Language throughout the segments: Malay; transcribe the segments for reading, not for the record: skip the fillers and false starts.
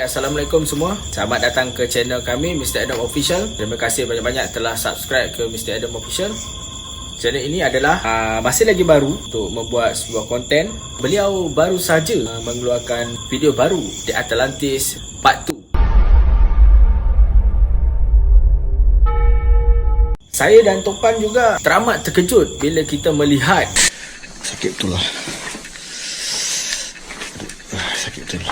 Assalamualaikum semua. Selamat datang ke channel kami Mr. Adam Official. Terima kasih banyak-banyak telah subscribe ke Mr. Adam Official. Channel ini adalah masih lagi baru untuk membuat sebuah konten. Beliau baru saja mengeluarkan video baru di Atlantis Part 2. Saya dan Topan juga teramat terkejut bila kita melihat sakit betul lah. Sakit betul ni.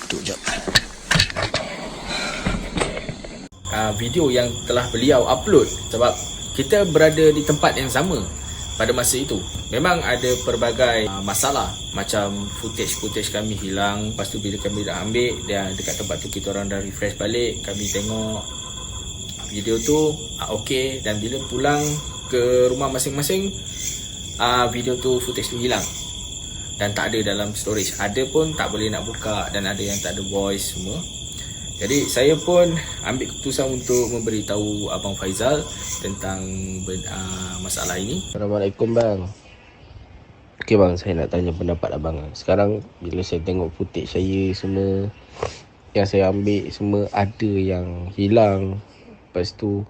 Duduk jap. Video yang telah beliau upload, sebab kita berada di tempat yang sama pada masa itu. Memang ada pelbagai masalah, macam footage kami hilang. Lepas tu bila kami dah ambil dan dekat tempat tu kita orang dah refresh balik, kami tengok video tu okey, dan bila pulang ke rumah masing-masing, video tu, footage tu hilang dan tak ada dalam storage. Ada pun tak boleh nak buka, dan ada yang tak ada voice semua. Jadi saya pun ambil keputusan untuk memberitahu Abang Faizal tentang masalah ini. Assalamualaikum bang. Okey bang, saya nak tanya pendapat abang. Sekarang bila saya tengok footage saya semua yang saya ambil semua, ada yang hilang. Lepas tu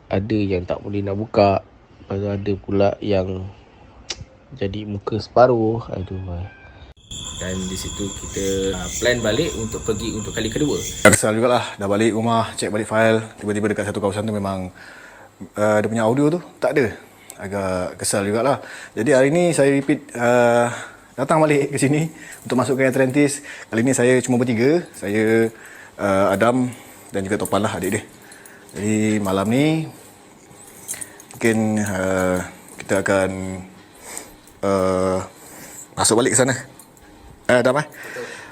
ada yang tak boleh nak buka. Lepas tu ada pula yang jadi muka separuh. Aduh bang. Dan di situ kita plan balik untuk pergi untuk kali kedua. Kesal jugalah, dah balik rumah, cek balik file, tiba-tiba dekat satu kawasan tu memang dia punya audio tu tak ada. Agak kesal jugalah. Jadi hari ni saya repeat datang balik ke sini untuk masukkan Atlantis. Kali ni saya cuma bertiga, saya Adam dan juga Topan lah, adik dia. Jadi malam ni mungkin kita akan masuk balik ke sana. Adam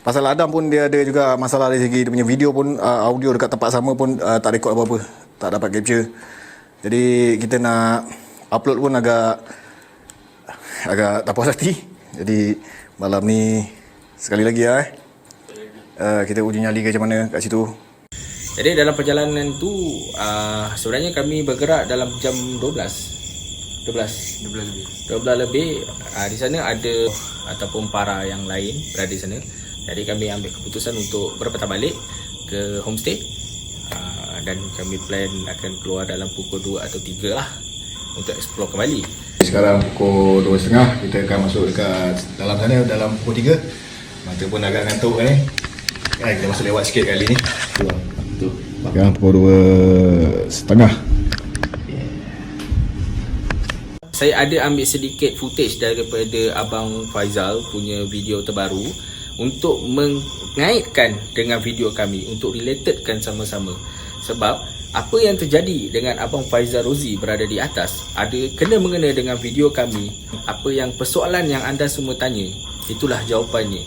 pasal Adam pun dia ada juga masalah dari segi dia punya video pun, audio dekat tempat sama pun tak record apa-apa, tak dapat capture. Jadi kita nak upload pun agak tak puas hati. Jadi malam ni sekali lagi kita uji nyali ke macam mana kat situ. Jadi dalam perjalanan tu sebenarnya kami bergerak dalam jam 12 lebih. Di sana ada ataupun para yang lain berada di sana. Jadi kami ambil keputusan untuk berpatah balik ke homestay, dan kami plan akan keluar dalam pukul 2 atau 3 lah untuk explore kembali. Sekarang pukul 2.30, kita akan masuk dekat dalam sana dalam pukul 3. Mata pun agak ngantuk ni. Kita masuk lewat sikit kali ni. Sekarang pukul 2.30. Saya ada ambil sedikit footage daripada Abang Faizal punya video terbaru untuk mengaitkan dengan video kami, untuk relatedkan sama-sama. Sebab apa yang terjadi dengan Abang Faizal Rozi berada di atas ada kena-mengena dengan video kami. Apa yang persoalan yang anda semua tanya, itulah jawapannya.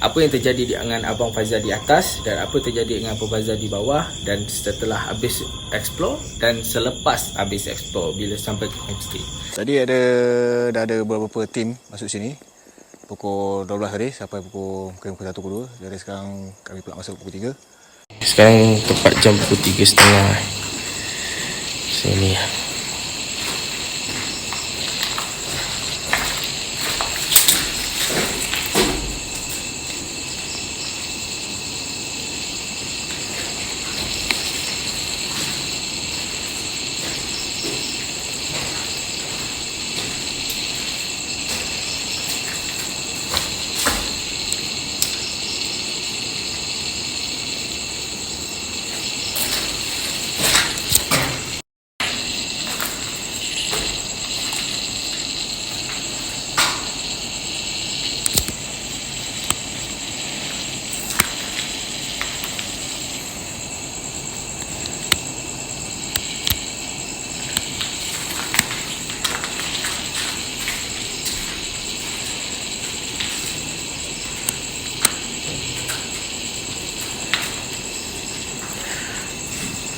Apa yang terjadi dengan Abang Faizal di atas dan apa terjadi dengan Abang Faizal di bawah, dan setelah habis explore dan selepas habis explore bila sampai ke homestay. Tadi dah ada beberapa tim masuk sini pukul 12 tadi sampai pukul 1 pukul 2. Jadi sekarang kami pula masuk pukul 3. Sekarang tepat jam pukul 3.30. Sini.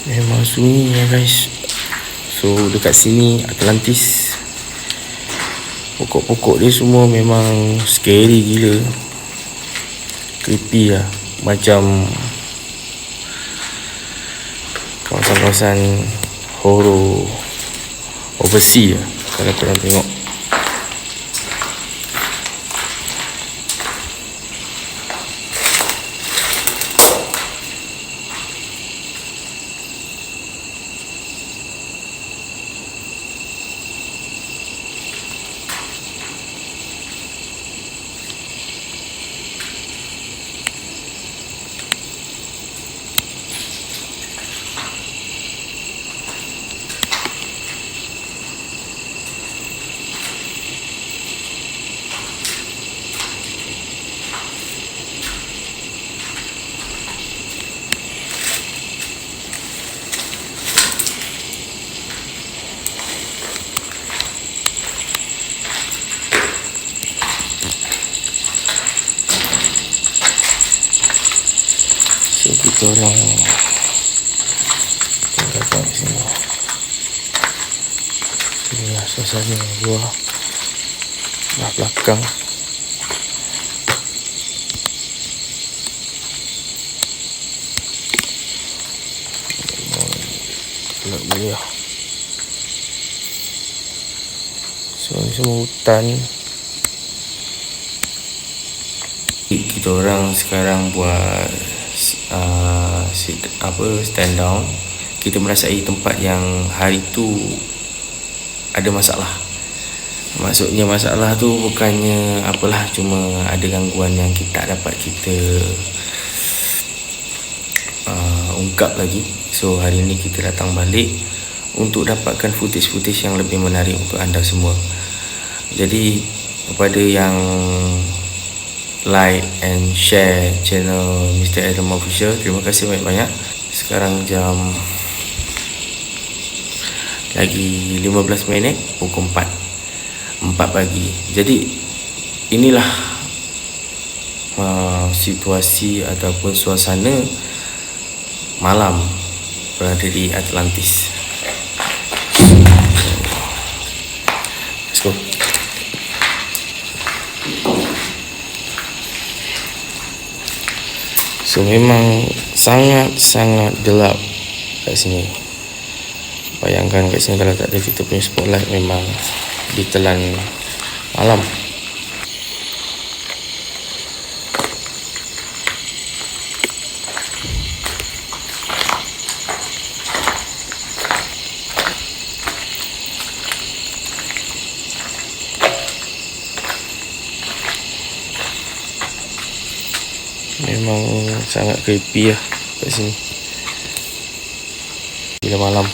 Memang sunyi ya guys. So dekat sini Atlantis, pokok-pokok dia semua memang scary gila, creepy lah. Macam kawasan kawasan horror overseas kalau korang tengok. So kita orang datang ke sini. Inilah suasana luar belah belakang. Gelap meriah. So ni semua hutan. Kita orang sekarang buat stand down. Kita merasai tempat yang hari tu ada masalah. Maksudnya masalah tu bukannya apalah, cuma ada gangguan yang kita dapat kita ungkap lagi. So hari ni kita datang balik untuk dapatkan footage-footage yang lebih menarik untuk anda semua. Jadi kepada yang like and share channel Mr. Adam Official, terima kasih banyak-banyak. Sekarang jam lagi 15 minit pukul 4 pagi. Jadi inilah situasi ataupun suasana malam berada di Atlantis. Let's go. So memang sangat-sangat gelap kat sini. Bayangkan kat sini kalau tak ada kita punya spotlight, memang ditelan malam. Memang sangat creepy lah kat sini bila malam.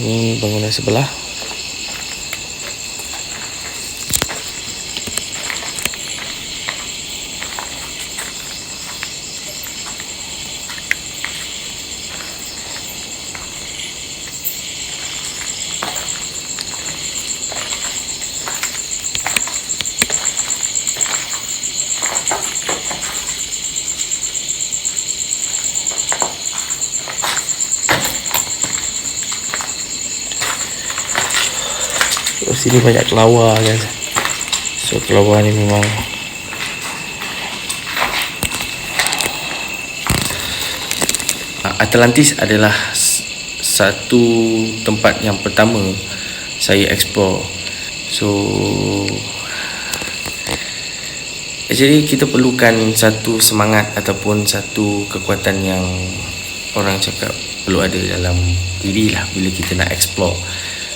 Ini bangunan sebelah. Sini banyak kelawar kan. So kelawar ni memang Atlantis adalah satu tempat yang pertama saya explore. So actually kita perlukan satu semangat ataupun satu kekuatan yang orang cakap perlu ada dalam diri lah bila kita nak explore.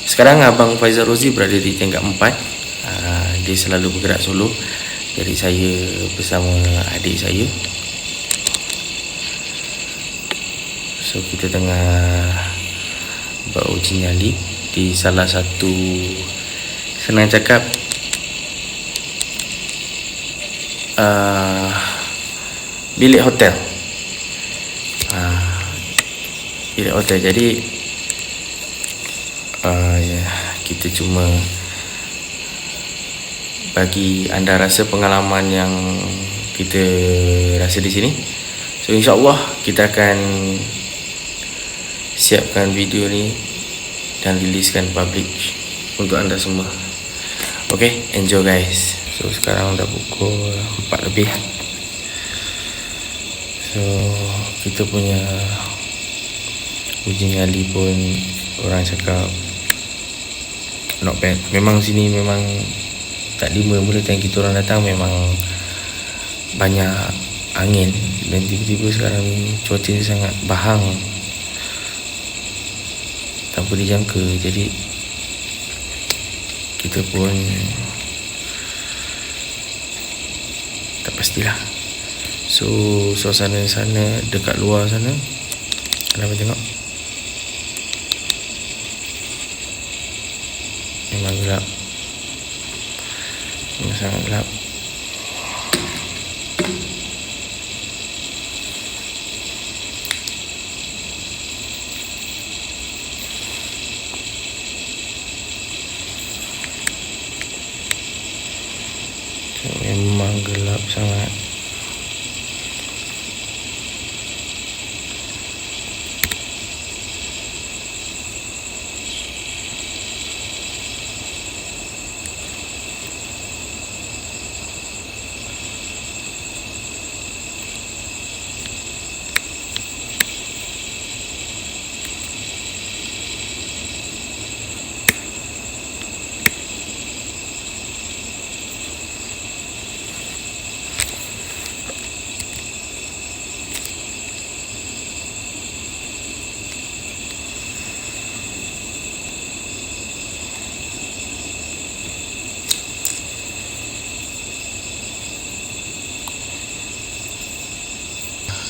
Sekarang Abang Faizal Rozi berada di tingkat 4. Dia selalu bergerak solo. Jadi saya bersama adik saya. So kita tengah beruji nyali di salah satu, senang cakap, bilik hotel. Bilik hotel. Jadi kita cuma bagi anda rasa pengalaman yang kita rasa di sini. So insyaAllah kita akan siapkan video ni dan riliskan public untuk anda semua. Okay, enjoy guys. So sekarang dah pukul 4 lebih. So kita punya uji nyali pun orang cakap not bad. Memang sini memang tak lima mula time kita orang datang memang banyak angin, dan tiba-tiba sekarang ni cuaca sangat bahang tanpa dijangka. Jadi kita pun tak pastilah. So suasana sana dekat luar sana, anda tengok memang gelap, memang sangat gelap. Memang gelap sangat.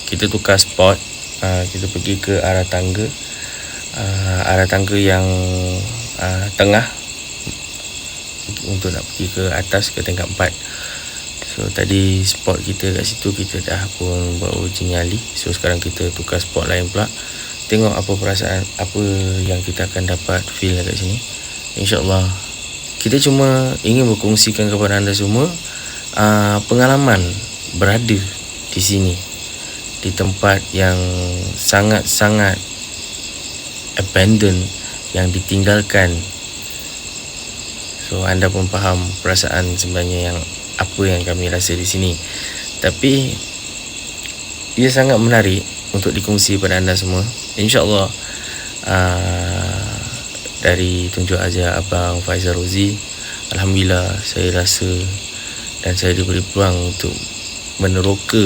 Kita tukar spot, kita pergi ke arah tangga, yang tengah untuk nak pergi ke atas ke tingkat 4. So tadi spot kita kat situ kita dah pun buat uji nyali. So sekarang kita tukar spot lain pula. Tengok apa perasaan, apa yang kita akan dapat feel kat sini. InsyaAllah kita cuma ingin berkongsikan kepada anda semua pengalaman berada di sini, di tempat yang sangat-sangat abandoned, yang ditinggalkan. So anda pun faham perasaan sebenarnya yang apa yang kami rasa di sini. Tapi ia sangat menarik untuk dikongsi pada anda semua. InsyaAllah dari tunjuk ajar Abang Faizal Rozi, alhamdulillah saya rasa dan saya diberi peluang untuk meneroka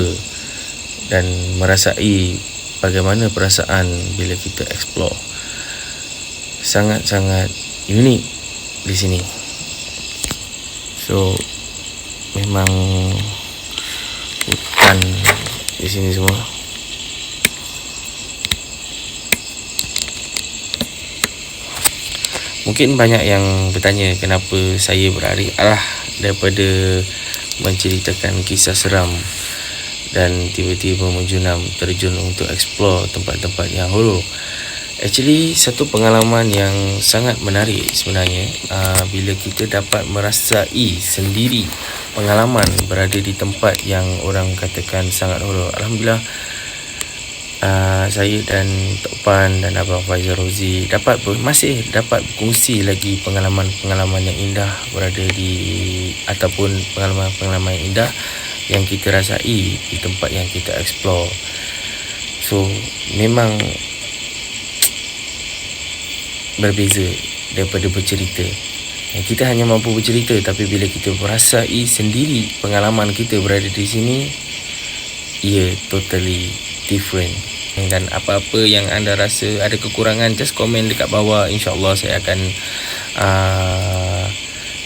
dan merasai bagaimana perasaan bila kita explore. Sangat-sangat unik di sini. So memang hutan di sini semua. Mungkin banyak yang bertanya kenapa saya beralih arah daripada menceritakan kisah seram dan tiba-tiba menjunam terjun untuk explore tempat-tempat yang horor. Actually satu pengalaman yang sangat menarik sebenarnya bila kita dapat merasai sendiri pengalaman berada di tempat yang orang katakan sangat horor. Alhamdulillah saya dan Tok Pan dan Abang Faizal Rozi masih dapat berkongsi lagi pengalaman-pengalaman yang indah berada di, ataupun pengalaman-pengalaman yang indah yang kita rasai di tempat yang kita explore. So memang berbeza daripada bercerita. Kita hanya mampu bercerita, tapi bila kita merasai sendiri pengalaman kita berada di sini, ia totally different. Dan apa-apa yang anda rasa ada kekurangan, just komen dekat bawah. InsyaAllah saya akan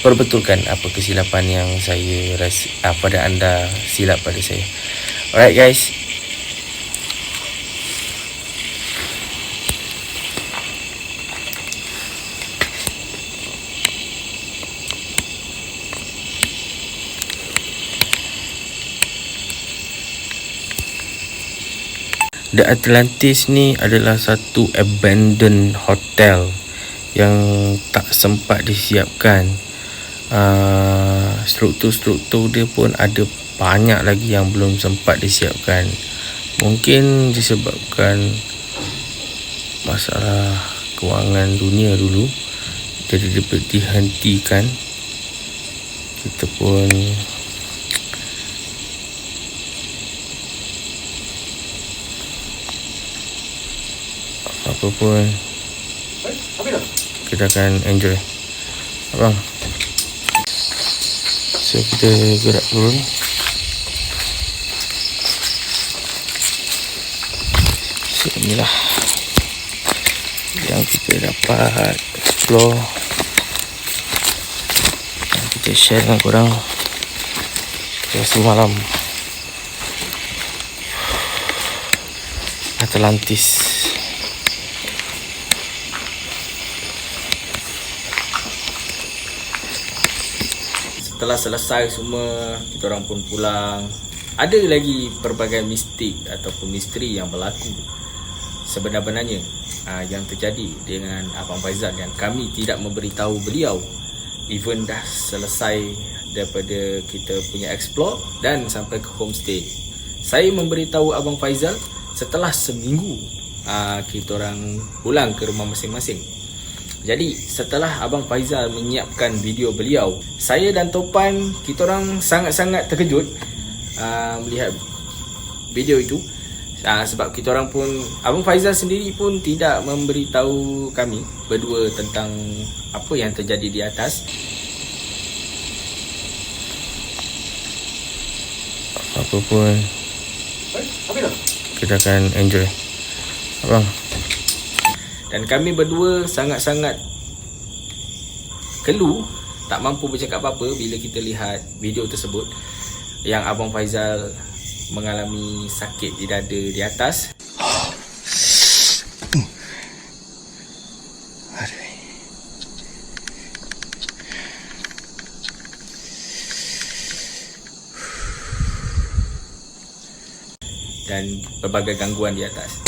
perbetulkan apa kesilapan yang saya rasa pada anda silap pada saya. Alright guys, The Atlantis ni adalah satu abandoned hotel yang tak sempat disiapkan. Struktur-struktur dia pun ada banyak lagi yang belum sempat disiapkan. Mungkin disebabkan masalah kewangan dunia dulu, jadi dihentikan. kita pun apa pun kita akan enjoy abang. So kita gerak turun. So inilah yang kita dapat explore, yang kita share dengan korang semalam. Atlantis. Setelah selesai semua, kita orang pun pulang. Ada lagi pelbagai mistik ataupun misteri yang berlaku sebenar-benarnya yang terjadi dengan Abang Faizal yang kami tidak memberitahu beliau. Even dah selesai daripada kita punya explore dan sampai ke homestay, saya memberitahu Abang Faizal setelah seminggu kita orang pulang ke rumah masing-masing. Jadi setelah Abang Faizal menyiapkan video beliau, saya dan Topan kita orang sangat-sangat terkejut melihat video itu. Sebab kita orang pun, Abang Faizal sendiri pun tidak memberitahu kami berdua tentang apa yang terjadi di atas. Apa pun kita akan enjoy abang. Dan kami berdua sangat-sangat kelu, tak mampu bercakap apa-apa bila kita lihat video tersebut yang Abang Faizal mengalami sakit di dada di atas. Dan berbagai gangguan di atas.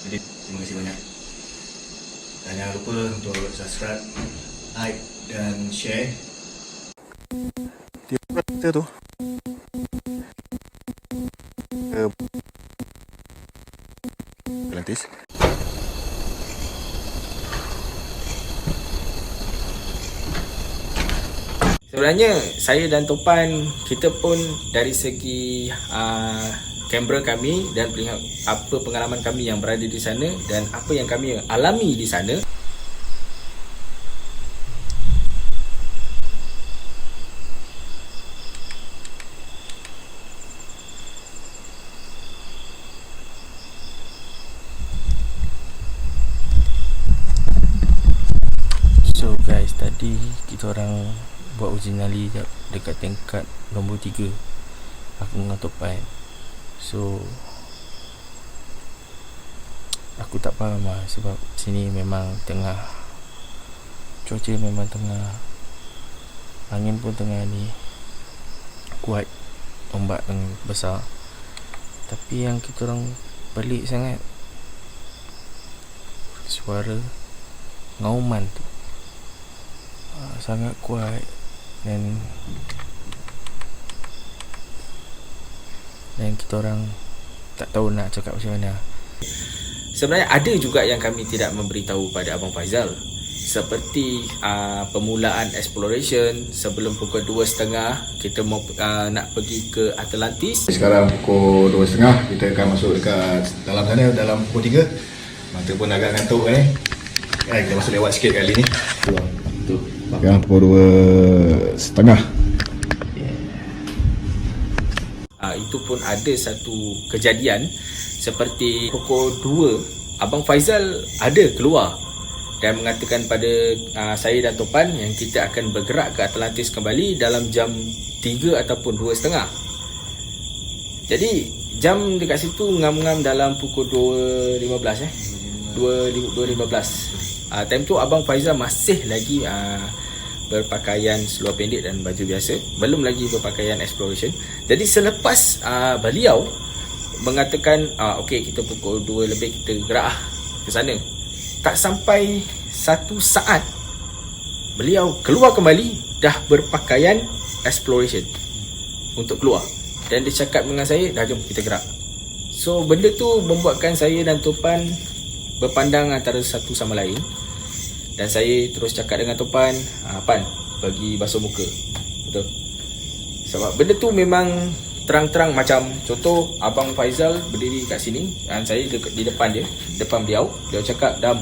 Jadi terima kasih banyak. Dan jangan lupa untuk subscribe, like dan share. Dia tu Atlantis. Sebenarnya saya dan Topan, kita pun dari segi kamera kami dan melihat apa pengalaman kami yang berada di sana dan apa yang kami alami di sana. So guys, tadi kita orang buat uji nyali dekat tingkat nombor 3 aku dengan Topan. So aku tak faham lah, sebab sini memang tengah, cuaca memang tengah, angin pun tengah ni kuat, ombak tengah besar. Tapi yang kita orang pelik sangat, suara ngauman tu sangat kuat dan kita orang tak tahu nak cakap macam mana. Sebenarnya ada juga yang kami tidak memberitahu pada Abang Faizal, seperti permulaan exploration sebelum pukul 2.30 kita mau nak pergi ke Atlantis. Sekarang pukul 2.30, kita akan masuk dekat dalam sana, dalam pukul 3. Mata pun agak ngantuk ni. Kita masuk lewat sikit kali ni. Sekarang pukul 2.30. Itu pun ada satu kejadian seperti pukul 2 Abang Faizal ada keluar dan mengatakan pada saya dan Topan yang kita akan bergerak ke Atlantis kembali dalam jam 3 ataupun 2.30. Jadi jam dekat situ ngam-ngam dalam pukul 2.15 2.15. Time tu Abang Faizal masih lagi berpakaian seluar pendek dan baju biasa, belum lagi berpakaian exploration. Jadi selepas beliau mengatakan okey kita pukul 2 lebih kita gerak ke sana, tak sampai 1 saat beliau keluar kembali dah berpakaian exploration untuk keluar. Dan dia cakap dengan saya, dah jom kita gerak. So benda tu membuatkan saya dan Topan berpandang antara satu sama lain. Dan saya terus cakap dengan Topan, Pan, bagi basuh muka. Betul. Sebab benda tu memang terang-terang, macam contoh Abang Faizal berdiri kat sini dan saya di depan dia, depan beliau. Dia cakap, Dam,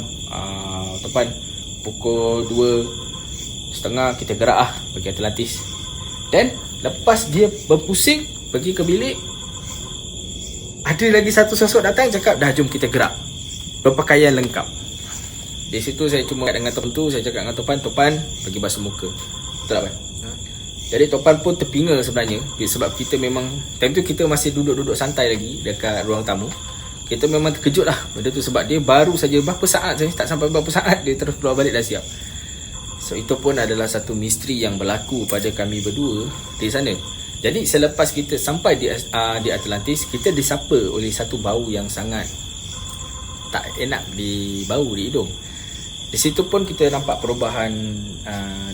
Topan, pukul 2:30 kita gerak pergi Atlantis. Dan lepas dia berpusing pergi ke bilik, ada lagi satu sosok datang cakap, dah jom kita gerak, berpakaian lengkap. Di situ saya cuma dengan Topan tu, saya cakap dengan Topan pergi basuh muka. Betul tak, Pan? Jadi Topan pun terpinga sebenarnya, sebab kita memang time tu kita masih duduk-duduk santai lagi dekat ruang tamu. Kita memang terkejut lah benda tu, sebab dia baru saja berapa saat saja, tak sampai berapa saat dia terus keluar balik dah siap. So itu pun adalah satu misteri yang berlaku pada kami berdua di sana. Jadi selepas kita sampai di Atlantis, kita disapa oleh satu bau yang sangat tak enak di bau di hidung. Di situ pun kita nampak perubahan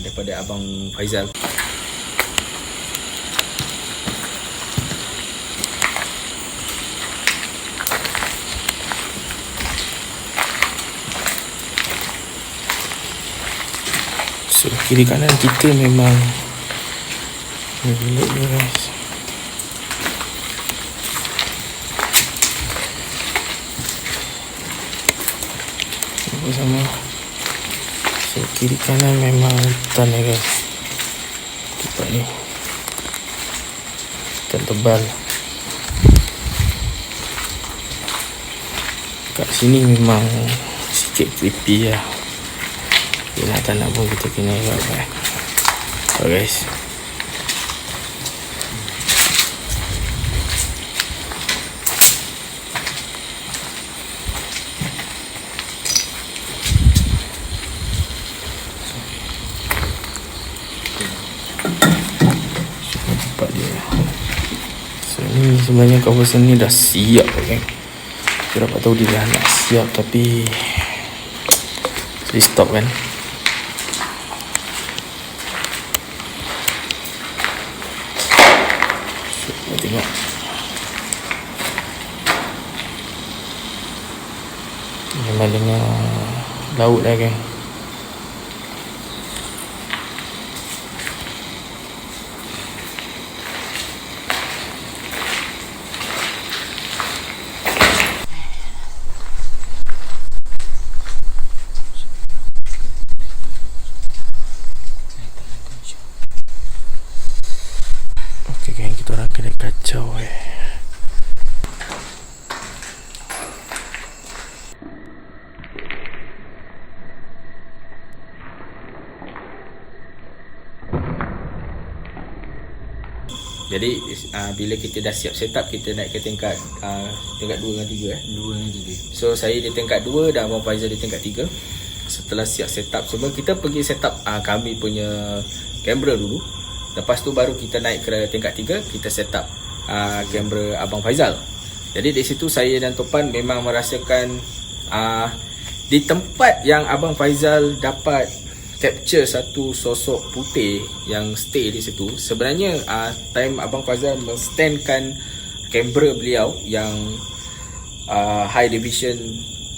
daripada Abang Faizal. So kiri kanan kita memang bilik ni guys. Sama. So kiri kanan memang hutan ya guys. Tempat ni hutan tebal. Kat sini memang sikit creepy lah. Yelah, tak nak pun kita kena elak kan. So guys, tempat dia. So ni sebenarnya kawasan ni dah siap kan. Saya dapat tahu dia dah nak siap, tapi saya stop kan. Tengok memang dengar laut dah kan. Okey kan, kita orang kena kacau Jadi bila kita dah siap setup, kita naik ke tingkat 2 dengan 3 2 dengan 3. So saya di tingkat 2 dan Abang Faizal di tingkat 3. Setelah siap setup semua, kita pergi setup kami punya kamera dulu. Lepas tu baru kita naik ke tingkat 3, kita setup kamera Abang Faizal. Jadi di situ saya dan Topan memang merasakan di tempat yang Abang Faizal dapat capture satu sosok putih yang stay di situ. Sebenarnya time Abang Faizal men-standkan kamera beliau yang high division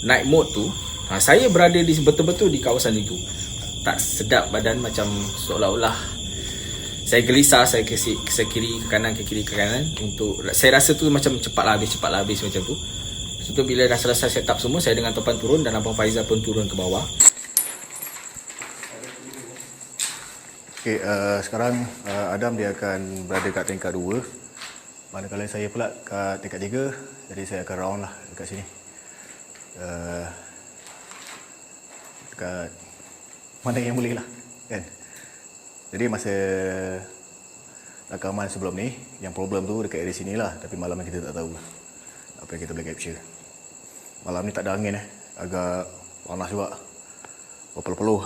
night mode tu, saya berada di betul-betul di kawasan itu. Tak sedap badan, macam seolah-olah saya gelisah, saya ke kiri ke kanan, ke kiri ke kanan. Untuk saya rasa tu macam cepatlah habis macam tu. Lepas tu bila dah selesai setup semua, saya dengan Topan turun dan Abang Faizal pun turun ke bawah. Okay, sekarang Adam dia akan berada kat tingkat 2, manakala saya pula kat tingkat 3. Jadi saya akan round lah dekat sini, dekat mana yang boleh lah kan. Jadi masa rakaman sebelum ni, yang problem tu dekat area sini lah. Tapi malam ni kita tak tahu apa yang kita boleh capture. Malam ni tak ada angin agak panas juga, berpeluh-peluh.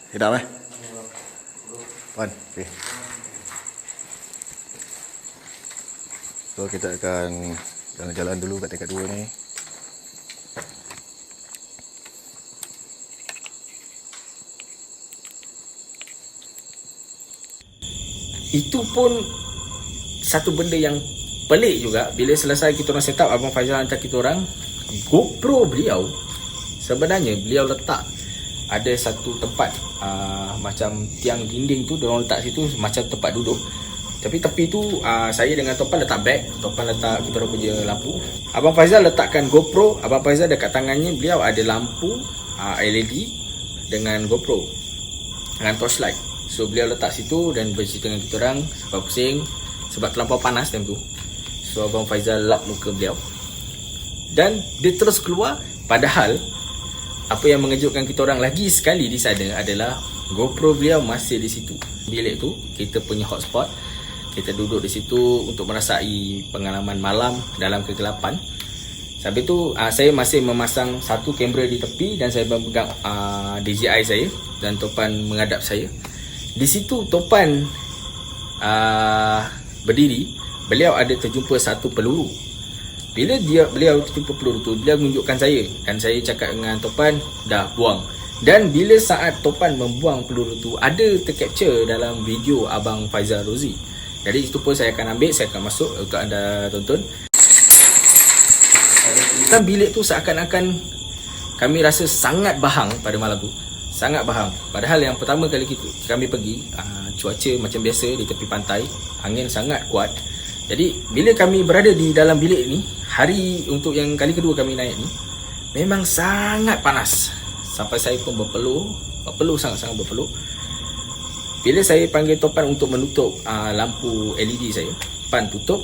Sedap Pan, okay. So kita akan jalan-jalan dulu kat tingkat 2 ni. Itu pun satu benda yang pelik juga, bila selesai kita orang set up, Abang Faizal hantar kita orang GoPro beliau. Sebenarnya beliau letak ada satu tempat macam tiang dinding tu, diorang letak situ macam tempat duduk. Tapi tepi tu saya dengan Topan letak beg, Topan letak kita orang punya lampu. Abang Faizal letakkan GoPro. Abang Faizal dekat tangannya beliau ada lampu LED dengan GoPro dengan torchlight. So beliau letak situ dan bercerita dengan kita orang sebab pusing, sebab terlampau panas time tu. So Abang Faizal lap muka beliau dan dia terus keluar. Padahal apa yang mengejutkan kita orang lagi sekali di sana adalah GoPro beliau masih di situ. Bilik tu kita punya hotspot. Kita duduk di situ untuk merasai pengalaman malam dalam kegelapan. Sampai tu saya masih memasang satu kamera di tepi dan saya memegang DJI saya dan Topan menghadap saya. Di situ Topan berdiri, beliau ada terjumpa satu peluru. Bila beliau terjumpa peluru tu, beliau menunjukkan saya dan saya cakap dengan Topan, dah buang. Dan bila saat Topan membuang peluru tu, ada tercapture dalam video Abang Faizal Rozi. Jadi itu pun saya akan ambil, saya akan masuk untuk anda tonton. Dalam bilik tu seakan-akan kami rasa sangat bahang pada malam tu. Sangat bahang. Padahal yang pertama kali kami pergi, cuaca macam biasa di tepi pantai, angin sangat kuat. Jadi bila kami berada di dalam bilik ni, hari untuk yang kali kedua kami naik ni, memang sangat panas. Sampai saya pun berpeluh, sangat-sangat berpeluh. Bila saya panggil Topan untuk menutup lampu LED saya, Pan tutup,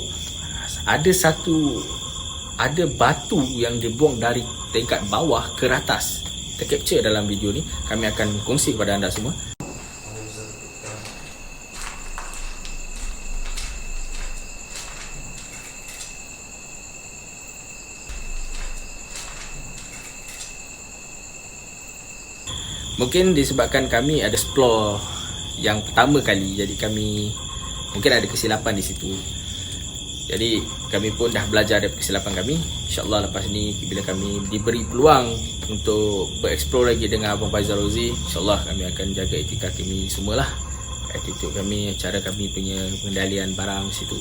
ada batu yang dibuang dari tingkat bawah ke atas. Tercapture dalam video ni, kami akan kongsi kepada anda semua. Mungkin disebabkan kami ada explore yang pertama kali, jadi kami mungkin ada kesilapan di situ. Jadi kami pun dah belajar dari kesilapan kami. InsyaAllah lepas ni bila kami diberi peluang untuk bereksplor lagi dengan Abang Faizal Rozi, InsyaAllah kami akan jaga etika kami semualah. Attitude kami, cara kami punya pengendalian barang situ.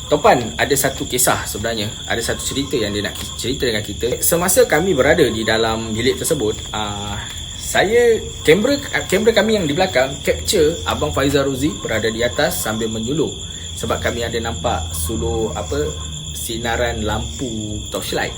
Topan ada satu kisah sebenarnya, ada satu cerita yang dia nak cerita dengan kita. Semasa kami berada di dalam bilik tersebut, kamera kami yang di belakang capture Abang Faizal Rozi berada di atas sambil menyuluh. Sebab kami ada nampak suluh sinaran lampu torchlight.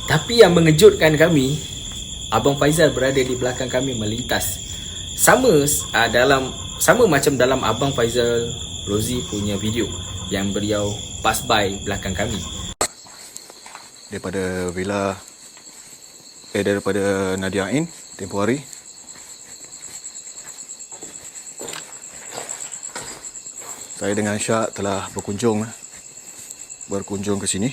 Tapi yang mengejutkan kami, Abang Faizal berada di belakang kami melintas. Sama macam dalam Abang Faizal Rozi punya video yang beliau pass by belakang kami. Daripada Nadia Ain tempoh hari, saya dengan Syak telah berkunjung ke sini.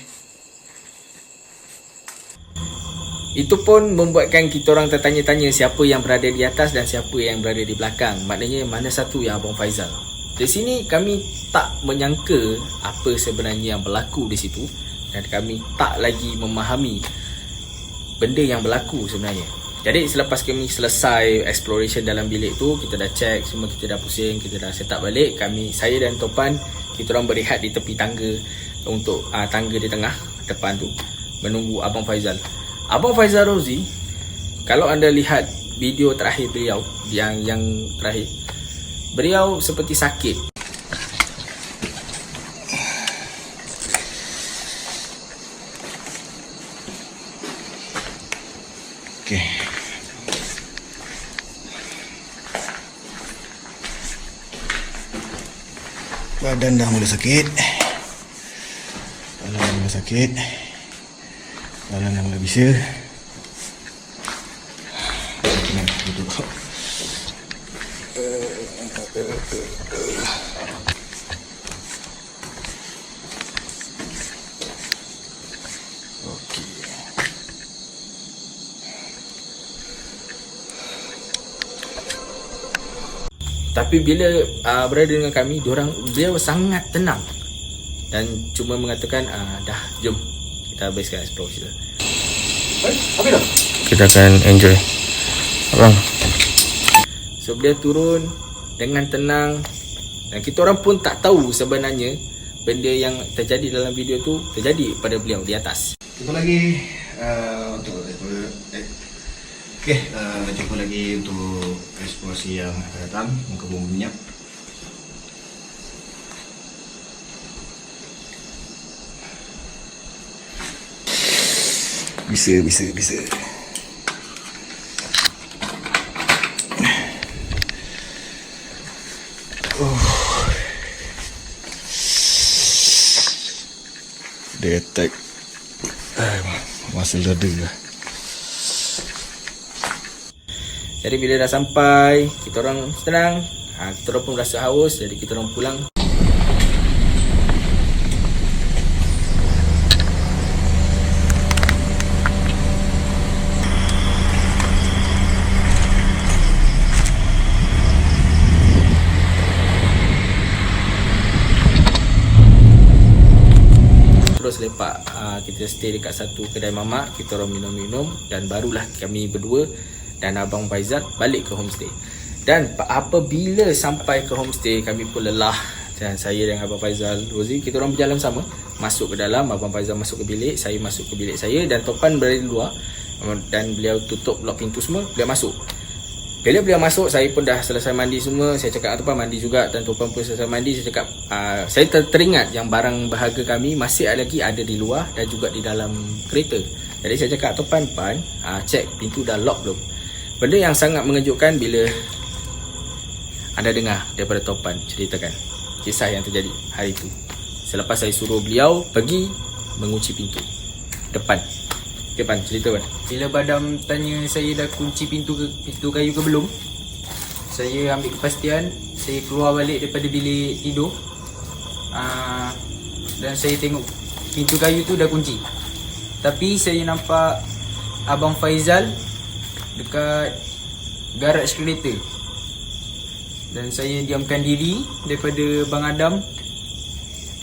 Itu pun membuatkan kita orang tertanya-tanya siapa yang berada di atas dan siapa yang berada di belakang. Maknanya mana satu yang Abang Faizal. Di sini kami tak menyangka apa sebenarnya yang berlaku di situ dan kami tak lagi memahami benda yang berlaku sebenarnya. Jadi selepas kami selesai exploration dalam bilik tu, kita dah check semua, kita dah pusing, kita dah set up balik. Saya dan Topan, kita orang berehat di tepi tangga untuk tangga di tengah depan tu menunggu Abang Faizal. Abang Faizal Rozi, kalau anda lihat video terakhir beliau yang terakhir, beliau seperti sakit. Okey. Badan dah mula sakit. Badan dah mula sakit. Badan dah mula bisa. Kena duduk. Okey. Tapi bila berada dengan kami, beliau sangat tenang dan cuma mengatakan dah, jom kita habiskan explore kita. Habis dah? Kita akan enjoy. Abang. So beliau turun dengan tenang dan kita orang pun tak tahu sebenarnya benda yang terjadi dalam video tu terjadi pada beliau di atas. Jumpa lagi untuk jumpa lagi untuk eksplorasi yang akan datang. Muka bumi minyak. Bisa. Dia attack muscle dada lah. Jadi bila dah sampai, kita orang tenang, kita orang pun rasa haus, jadi kita orang pulang. Terus lepak, kita stay dekat satu kedai mamak, kita orang minum-minum dan barulah kami berdua dan Abang Faizal balik ke homestay. Dan apabila sampai ke homestay, kami pun lelah dan saya dengan Abang Faizal, Rozi, kita orang berjalan sama masuk ke dalam. Abang Faizal masuk ke bilik, saya masuk ke bilik saya dan Topan berada di luar dan beliau tutup lock pintu semua, beliau masuk. Bila beliau masuk, saya pun dah selesai mandi semua. Saya cakap Topan mandi juga dan Topan pun selesai mandi. Saya cakap saya teringat yang barang berharga kami masih lagi ada di luar dan juga di dalam kereta. Jadi saya cakap Topan, cek pintu dah lock belum. Benda yang sangat mengejutkan bila anda dengar daripada Topan ceritakan kisah yang terjadi hari itu. Selepas saya suruh beliau pergi mengunci pintu depan. Okay, Pan, cerita Pan. Bila Badam tanya saya dah kunci pintu kayu ke belum, saya ambil kepastian. Saya keluar balik daripada bilik tidur, dan saya tengok pintu kayu tu dah kunci. Tapi saya nampak Abang Faizal dekat garaj kereta. Dan saya diamkan diri daripada Bang Adam.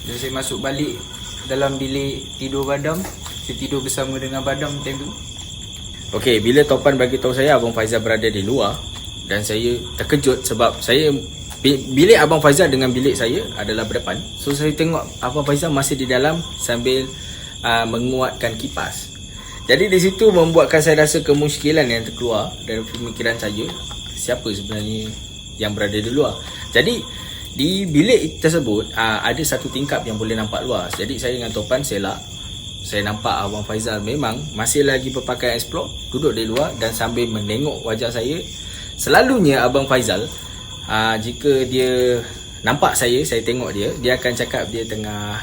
Dan saya masuk balik dalam bilik tidur Badam. Saya tidur bersama dengan Badam time tu. Okey, bila Topan bagi tahu saya Abang Faizal berada di luar dan saya terkejut sebab saya bilik Abang Faizal dengan bilik saya adalah berdepan. So saya tengok Abang Faizal masih di dalam sambil menguatkan kipas. Jadi di situ membuatkan saya rasa kemusykilan yang terkeluar dari pemikiran saya, siapa sebenarnya yang berada di luar. Jadi di bilik tersebut ada satu tingkap yang boleh nampak luas. Jadi saya dengan Topan selak. Saya nampak Abang Faizal memang masih lagi berpakaian explore, duduk di luar dan sambil menengok wajah saya. Selalunya Abang Faizal, jika dia nampak saya tengok dia akan cakap dia tengah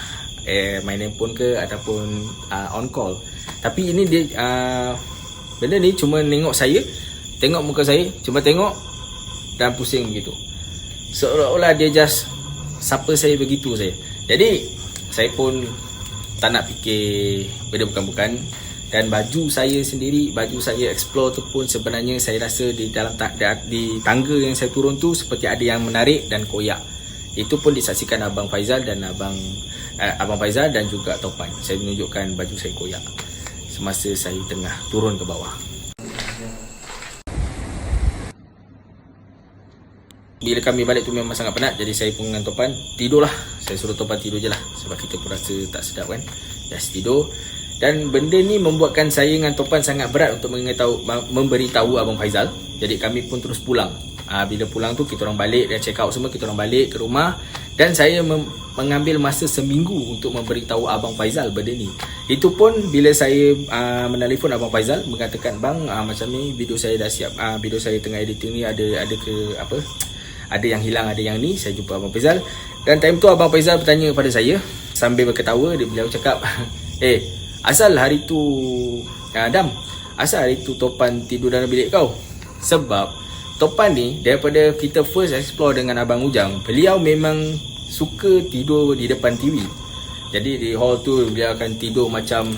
main handphone ke ataupun on call. Tapi ini dia benda ni cuma tengok saya, tengok muka saya, cuma tengok dan pusing begitu. Seolah-olah dia just sapa saya begitu saja. Jadi saya pun tak nak fikir benda bukan-bukan. Dan baju saya sendiri, baju saya explore tu pun sebenarnya saya rasa di dalam di tangga yang saya turun tu seperti ada yang menarik dan koyak. Itu pun disaksikan Abang Faizal dan Abang Faizal dan juga Topan. Saya menunjukkan baju saya koyak semasa saya tengah turun ke bawah. Bila kami balik tu memang sangat penat. Jadi saya pun dengan Topan tidurlah. Saya suruh Topan tidur je lah sebab kita pun rasa tak sedap kan. Just tidur. Dan benda ni membuatkan saya dengan Topan sangat berat untuk memberitahu Abang Faizal. Jadi kami pun terus pulang. Bila pulang tu kita orang balik dan check out semua. Kita orang balik ke rumah. Dan saya mengambil masa seminggu untuk memberitahu Abang Faizal benda ni. Itu pun bila saya menelefon Abang Faizal mengatakan, bang macam ni video saya dah siap. Video saya tengah editing ni ada ke apa, ada yang hilang, ada yang ni. Saya jumpa Abang Faizal. Dan time tu Abang Faizal bertanya kepada saya sambil berketawa. Beliau cakap, asal hari tu Adam, asal hari tu Topan tidur dalam bilik kau? Sebab Topan ni daripada kita first explore dengan Abang Ujang, beliau memang suka tidur di depan TV. Jadi di hall tu beliau akan tidur macam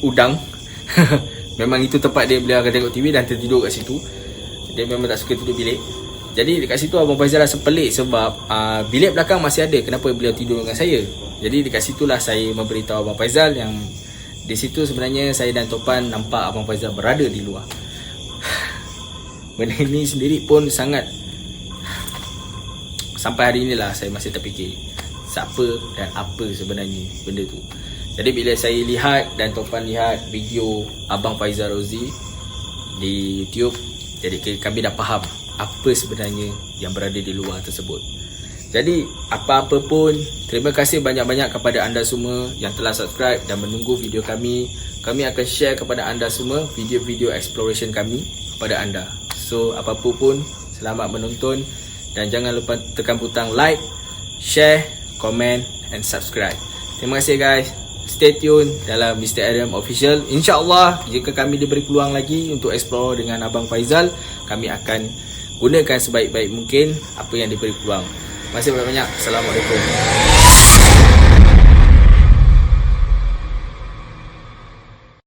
udang. Memang itu tempat dia, beliau akan tengok TV dan tertidur kat situ. Dia memang tak suka tidur bilik. Jadi dekat situ Abang Faizal rasa pelik sebab bilik belakang masih ada, kenapa beliau tidur dengan saya. Jadi dekat situlah saya memberitahu Abang Faizal yang di situ sebenarnya saya dan Topan nampak Abang Faizal berada di luar. Benda ini sendiri pun sangat, sampai hari inilah saya masih terfikir siapa dan apa sebenarnya benda tu. Jadi bila saya lihat dan Topan lihat video Abang Faizal Rozi di YouTube, jadi kami dah faham apa sebenarnya yang berada di luar tersebut. Jadi apa-apa pun, terima kasih banyak-banyak kepada anda semua yang telah subscribe dan menunggu video kami. Kami akan share kepada anda semua video-video exploration kami kepada anda. So apa-apa pun, selamat menonton dan jangan lupa tekan butang like, share, komen and subscribe. Terima kasih guys. Stay tune dalam Mr. Adam Official. InsyaAllah jika kami diberi peluang lagi untuk explore dengan Abang Faizal, kami akan gunakan sebaik-baik mungkin apa yang diberi peluang. Terima kasih banyak-banyak. Assalamualaikum.